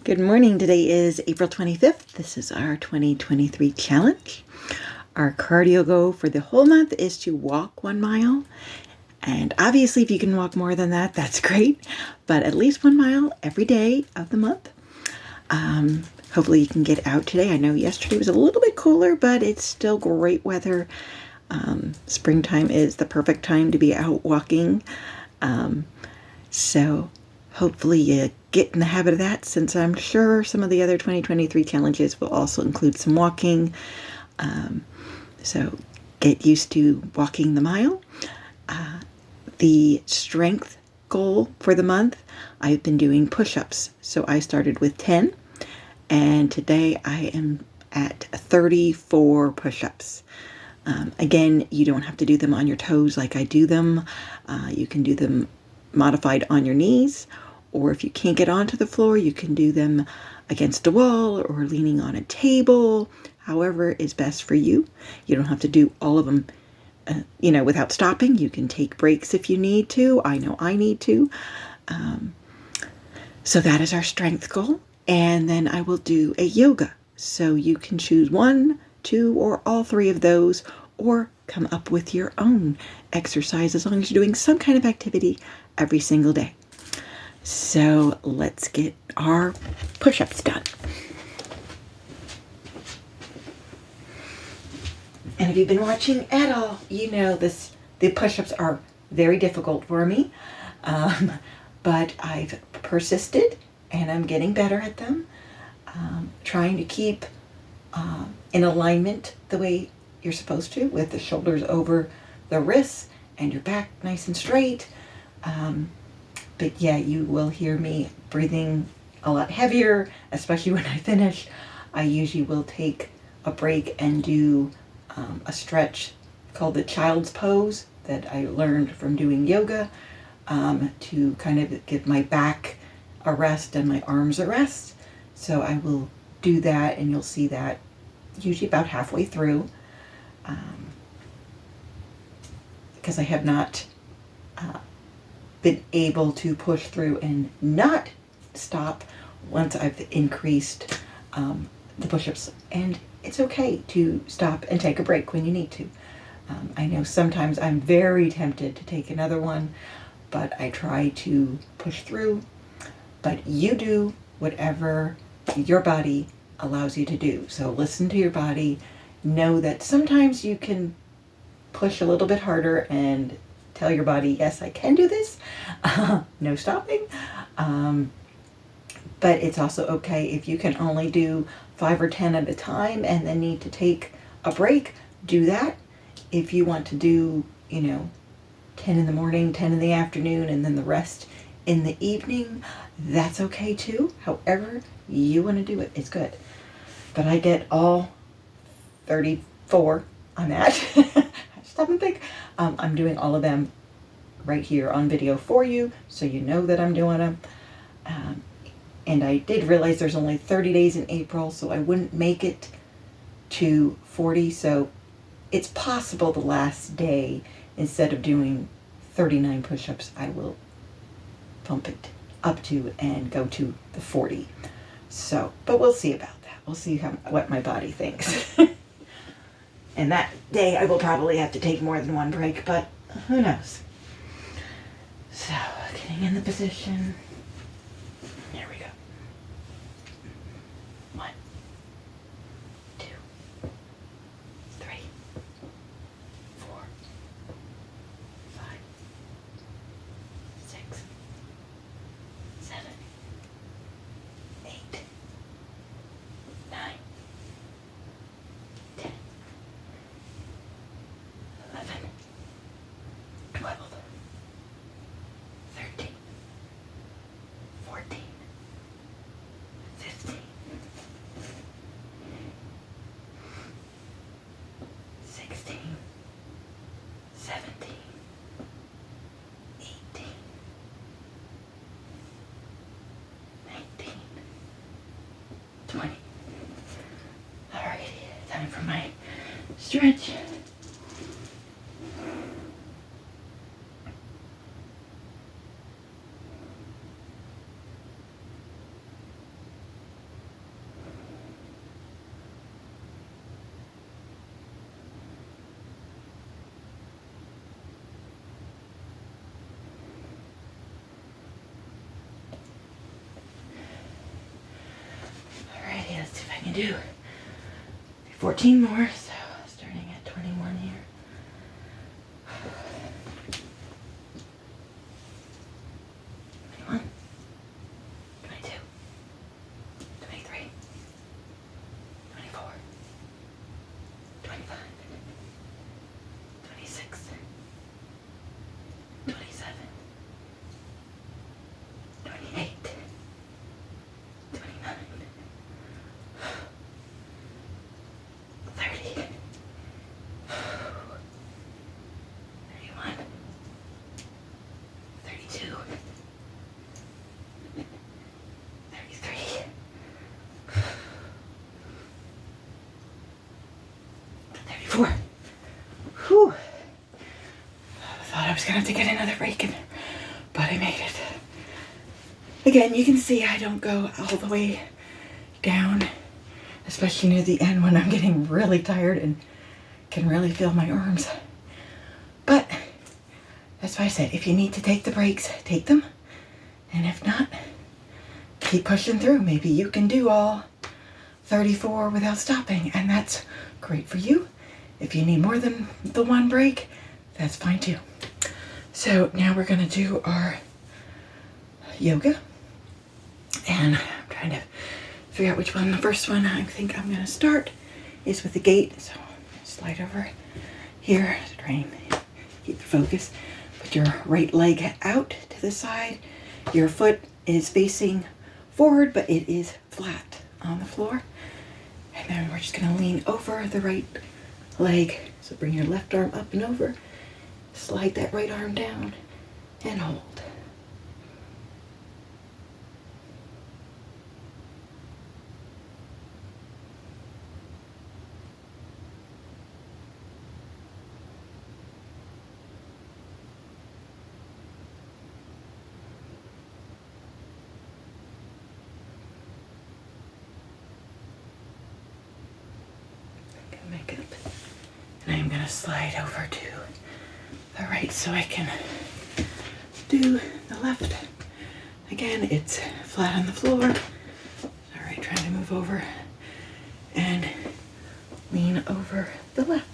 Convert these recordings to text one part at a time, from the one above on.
Good morning. Today is April 25th. This is our 2023 challenge. Our cardio goal for the whole month is to walk 1 mile. And obviously, if you can walk more than that, that's great. But at least 1 mile every day of the month. Hopefully you can get out today. I know yesterday was a little bit cooler, but it's still great weather. Springtime is the perfect time to be out walking. So hopefully you get in the habit of that, since I'm sure some of the other 2023 challenges will also include some walking. So get used to walking the mile. The strength goal for the month, I've been doing push-ups. So I started with 10, and today I am at 34 push-ups. Again, you don't have to do them on your toes like I do them. You can do them modified on your knees, or if you can't get onto the floor, you can do them against a wall or leaning on a table, however is best for you. You don't have to do all of them without stopping. You can take breaks if you need to. I know I need to. So that is our strength goal. And then I will do a yoga. So you can choose 1, 2, or all 3 of those, or come up with your own exercise as long as you're doing some kind of activity every single day. So let's get our push-ups done. And if you've been watching at all, you know the push-ups are very difficult for me. But I've persisted and I'm getting better at them. Trying to keep in alignment the way you're supposed to, with the shoulders over the wrists and your back nice and straight. But yeah, you will hear me breathing a lot heavier, especially when I finish. I usually will take a break and do a stretch called the child's pose that I learned from doing yoga, to kind of give my back a rest and my arms a rest. So I will do that, and you'll see that usually about halfway through, because I have not been able to push through and not stop once I've increased the push-ups. And it's okay to stop and take a break when you need to. I know sometimes I'm very tempted to take another one, but I try to push through. But you do whatever your body allows you to do. So listen to your body. Know that sometimes you can push a little bit harder and tell your body, yes, I can do this. No stopping. But it's also okay if you can only do 5 or 10 at a time and then need to take a break. Do that. If you want to do, 10 in the morning, 10 in the afternoon, and then the rest in the evening, that's okay too. However you want to do it, it's good. But I get all 34 on that. Stop and think. I'm doing all of them right here on video for you, so you know that I'm doing them. And I did realize there's only 30 days in April, so I wouldn't make it to 40. So it's possible the last day, instead of doing 39 push-ups, I will pump it up to and go to the 40. So, but we'll see about that. We'll see what my body thinks. And that day I will probably have to take more than one break, but who knows. So, getting in the position. There we go. 1, 2, 3, 4, 5, 6, 7, 8, 9, 10, 11, 12, 13, 14, 15, 16, 17, 18, 19, 20. Alrighty, time for my stretch. can do 14 more, so starting at 21 here. 21, 22, 23, 24, 25, 26, 27, 28, 29, 30, 31, 32, 33, 34. Whew. I thought I was gonna have to get another break, but I made it. Again, you can see I don't go all the way down, especially near the end when I'm getting really tired and can really feel my arms. But that's why I said, if you need to take the breaks, take them. And if not, keep pushing through. Maybe you can do all 34 without stopping, and that's great for you. If you need more than the one break, that's fine too. So now we're gonna do our yoga. And I'm trying to figure out which one. The first one I think I'm gonna start is with the gate. So slide over here to try and keep the focus. Put your right leg out to the side. Your foot is facing forward, but it is flat on the floor. And then we're just gonna lean over the right leg. So bring your left arm up and over. Slide that right arm down and hold. Back up. And I'm gonna slide over to the right so I can do the left. Again, it's flat on the floor. All right, trying to move over and lean over the left.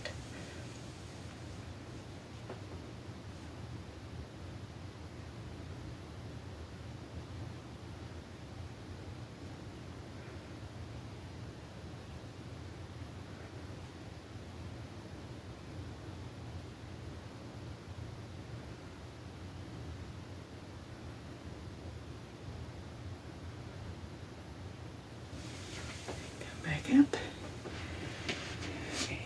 Back up. Okay.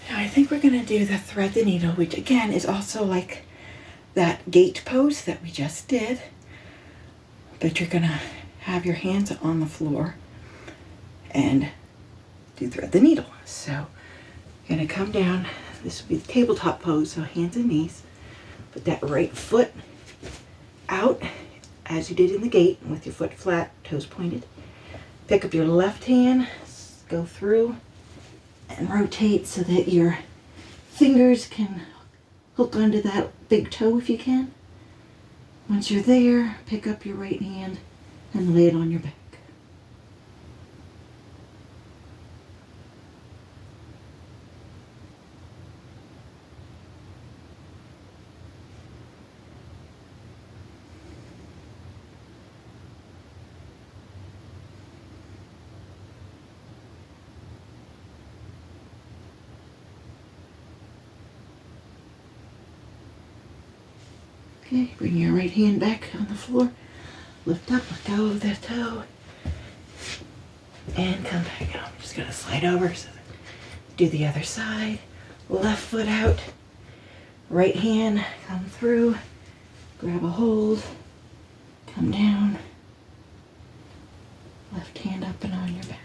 Now I think we're gonna do the thread the needle, which again is also like that gate pose that we just did, but you're gonna have your hands on the floor and do thread the needle. So you're gonna come down. This will be the tabletop pose, so hands and knees. Put that right foot out as you did in the gate with your foot flat, toes pointed. Pick up your left hand, go through and rotate so that your fingers can hook onto that big toe if you can. Once you're there, pick up your right hand and lay it on your back. Okay, bring your right hand back on the floor. Lift up, let go of the toe. And come back out. I'm just going to slide over. So do the other side. Left foot out. Right hand, come through. Grab a hold. Come down. Left hand up and on your back.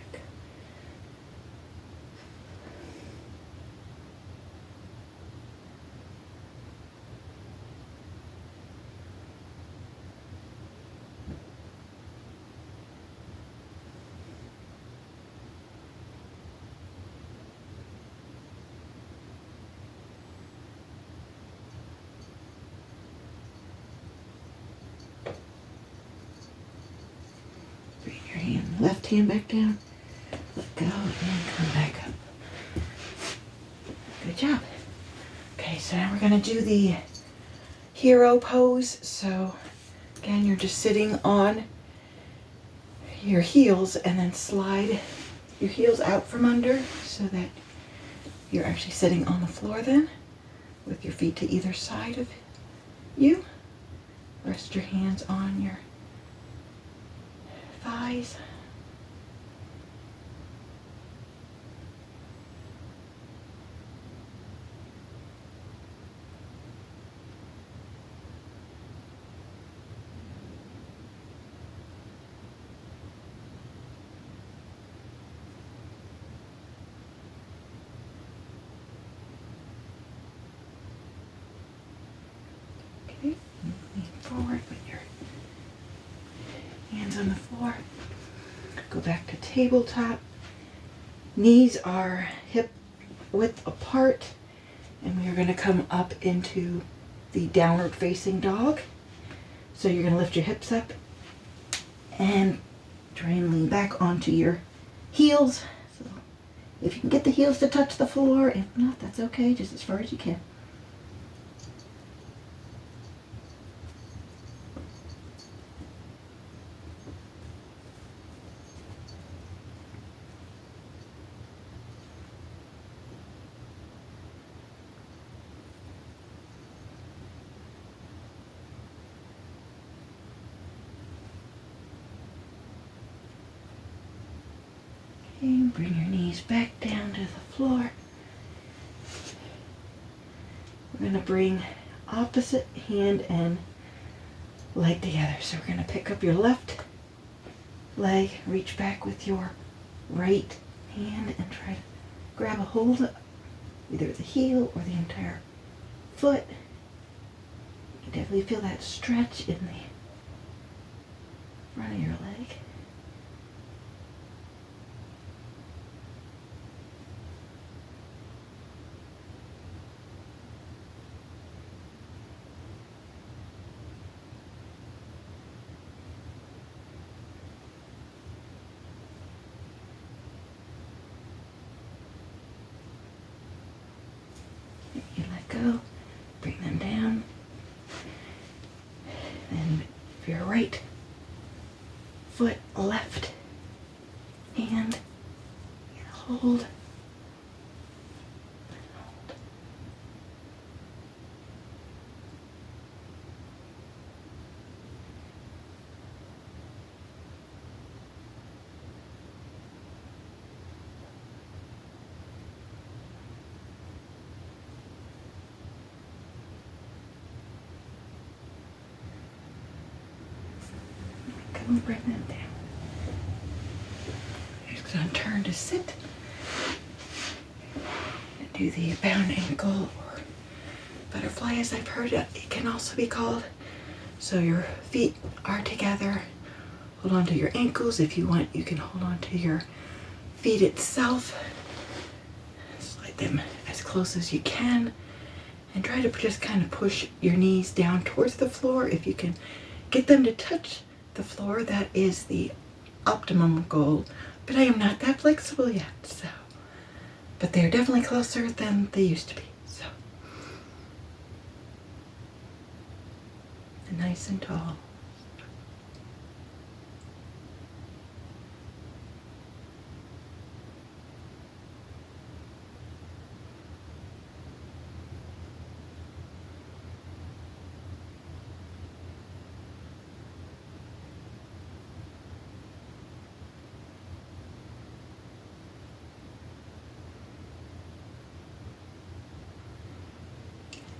hand, left hand back down. Let go and come back up. Good job. Okay, so now we're gonna do the hero pose. So again, you're just sitting on your heels and then slide your heels out from under so that you're actually sitting on the floor then with your feet to either side of you. Rest your hands on your thighs. Okay, lean forward, put your hands on the floor. Go back to tabletop. Knees are hip width apart, and we are going to come up into the downward facing dog. So you're going to lift your hips up and try and lean back onto your heels. So if you can get the heels to touch the floor, if not, that's okay, just as far as you can. And bring your knees back down to the floor. We're going to bring opposite hand and leg together. So we're going to pick up your left leg, reach back with your right hand and try to grab a hold of either the heel or the entire foot. You can definitely feel that stretch in the front of your leg. You let go, bring them down, and for your right foot, left hand, and hold. Come bring them down. Just gonna turn to sit and do the bound ankle or butterfly, as I've heard it can also be called. So your feet are together. Hold on to your ankles. If you want, you can hold on to your feet itself. Slide them as close as you can and try to just kind of push your knees down towards the floor. If you can get them to touch the floor, that is the optimum goal, but I am not that flexible yet, so, but they're definitely closer than they used to be, so, nice and tall.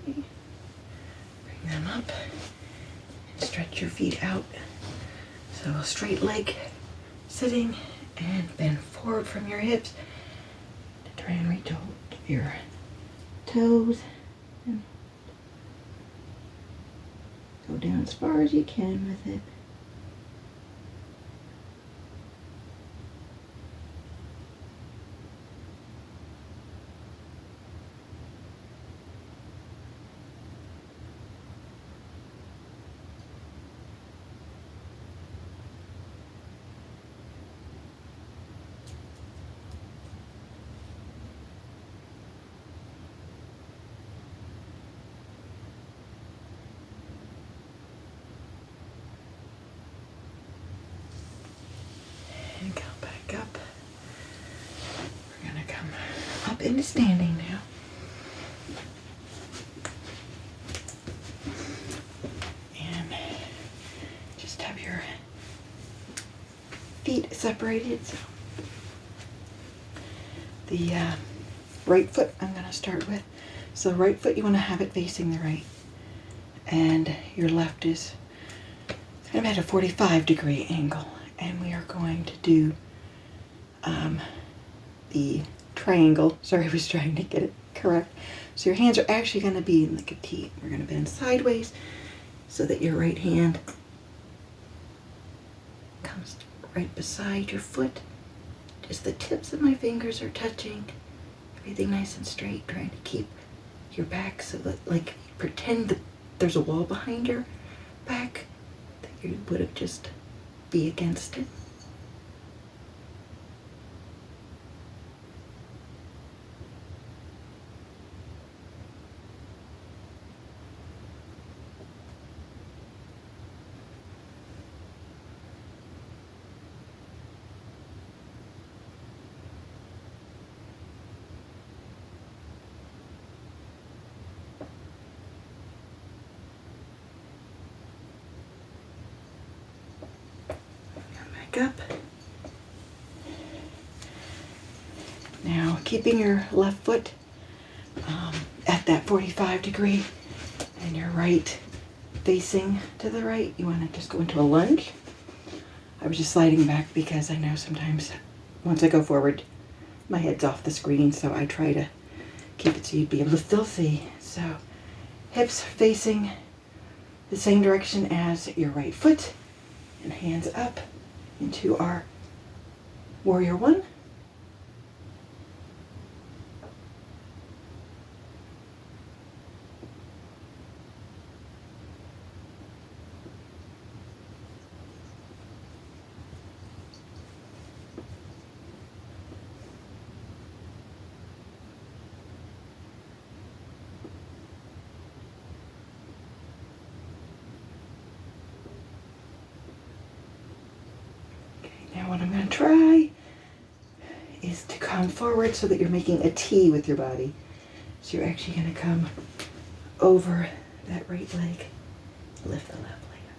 Bring them up and stretch your feet out. So a straight leg sitting and bend forward from your hips to try and reach out your toes and go down as far as you can with it. into standing now. And just have your feet separated. So the right foot I'm going to start with. So right foot, you want to have it facing the right. And your left is kind of at a 45-degree angle. And we are going to do the triangle. Sorry, I was trying to get it correct. So your hands are actually going to be like a T. We're going to bend sideways so that your right hand comes right beside your foot. Just the tips of my fingers are touching. Everything nice and straight, trying to keep your back so that, like, pretend that there's a wall behind your back, that you would have just be against it. Up. Now, keeping your left foot at that 45-degree and your right facing to the right, you want to just go into a lunge. I was just sliding back because I know sometimes once I go forward, my head's off the screen, so I try to keep it so you'd be able to still see. So, hips facing the same direction as your right foot, and hands up into our warrior one. Now what I'm going to try is to come forward so that you're making a T with your body. So you're actually going to come over that right leg, lift the left leg up.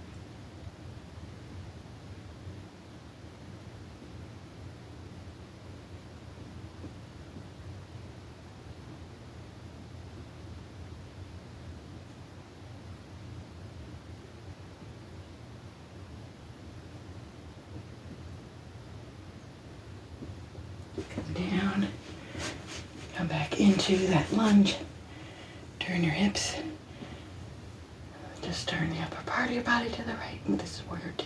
Come down, come back into that lunge, turn your hips, just turn the upper part of your body to the right, and this is warrior two.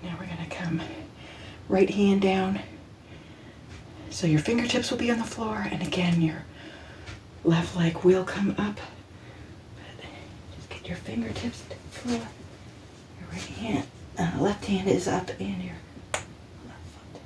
Now we're going to come right hand down. So your fingertips will be on the floor, and again your left leg will come up. But just get your fingertips to the floor. Your right hand, left hand is up, and your left foot.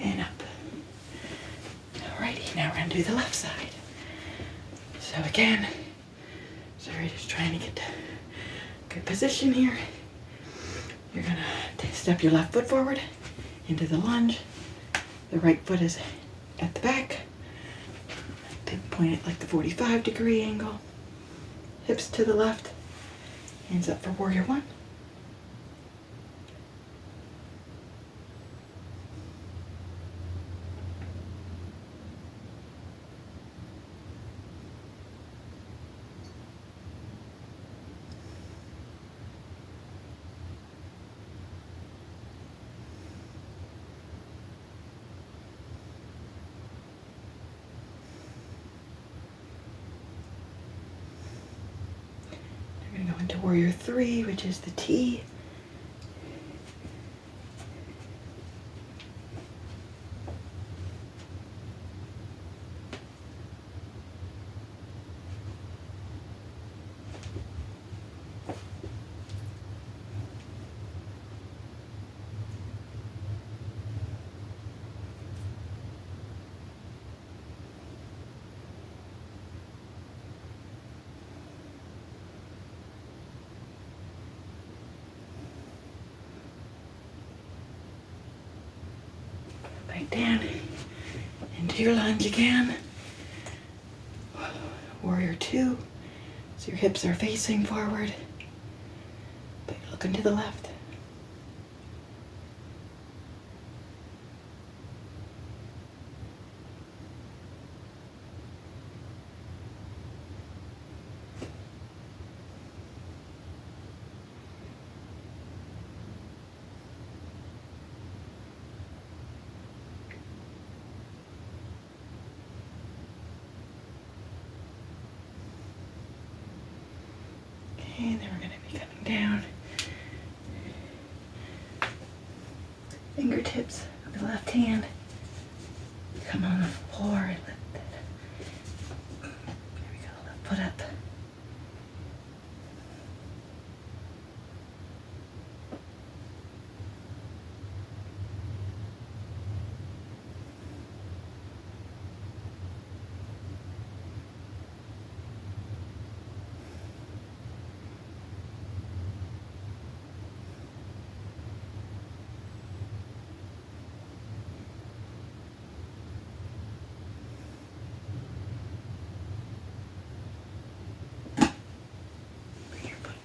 And up. Alrighty, now we're going to do the left side. So again, sorry, just trying to get good position here. You're going to step your left foot forward into the lunge. The right foot is at the back. Point it like the 45-degree angle. Hips to the left. Hands up for warrior one. to warrior 3, which is the T. Back down into your lunge again. Warrior 2. So your hips are facing forward, but you're looking to the left. And then we're going to be coming down. Fingertips of the left hand. Come on the floor and lift it. There we go, left foot up.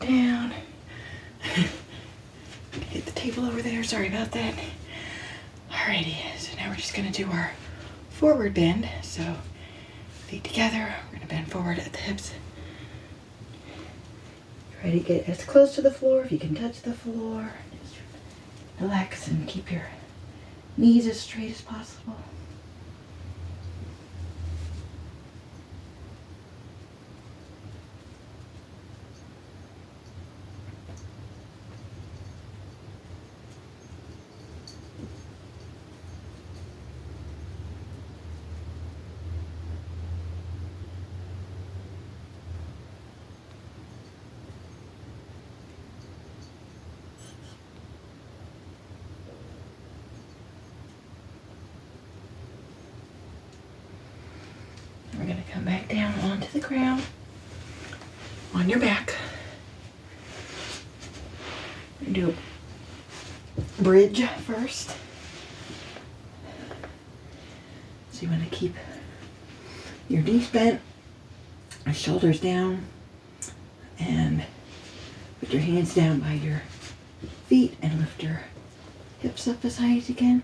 Down. Hit the table over there. Sorry about that. Alrighty, so now we're just going to do our forward bend. So feet together. We're going to bend forward at the hips. Try to get as close to the floor if you can touch the floor. Just relax and keep your knees as straight as possible. We're going to come back down onto the ground, on your back. We're going to do a bridge first. So you want to keep your knees bent, your shoulders down, and put your hands down by your feet and lift your hips up as high as you can.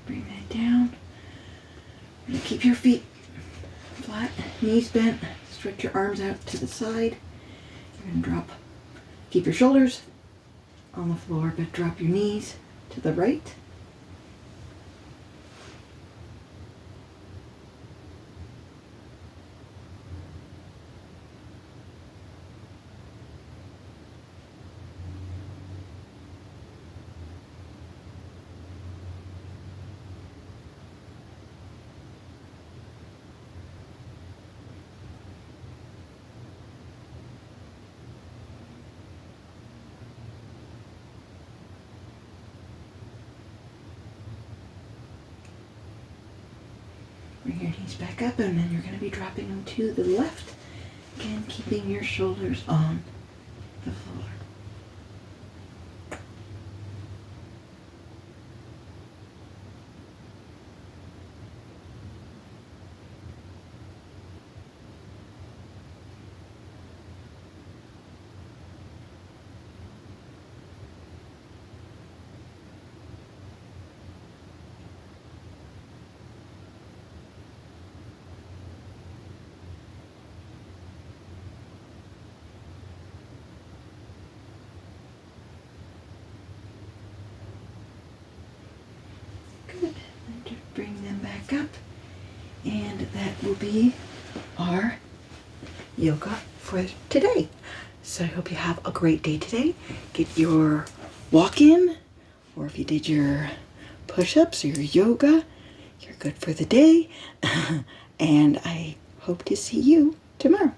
Bring that down. And keep your feet flat, knees bent. Stretch your arms out to the side. You're going to drop. Keep your shoulders on the floor, but drop your knees to the right. Bring your knees back up, and then you're going to be dropping them to the left. Again, keeping your shoulders on the floor. And that will be our yoga for today. So I hope you have a great day today. Get your walk in, or if you did your push-ups or your yoga, you're good for the day. And I hope to see you tomorrow.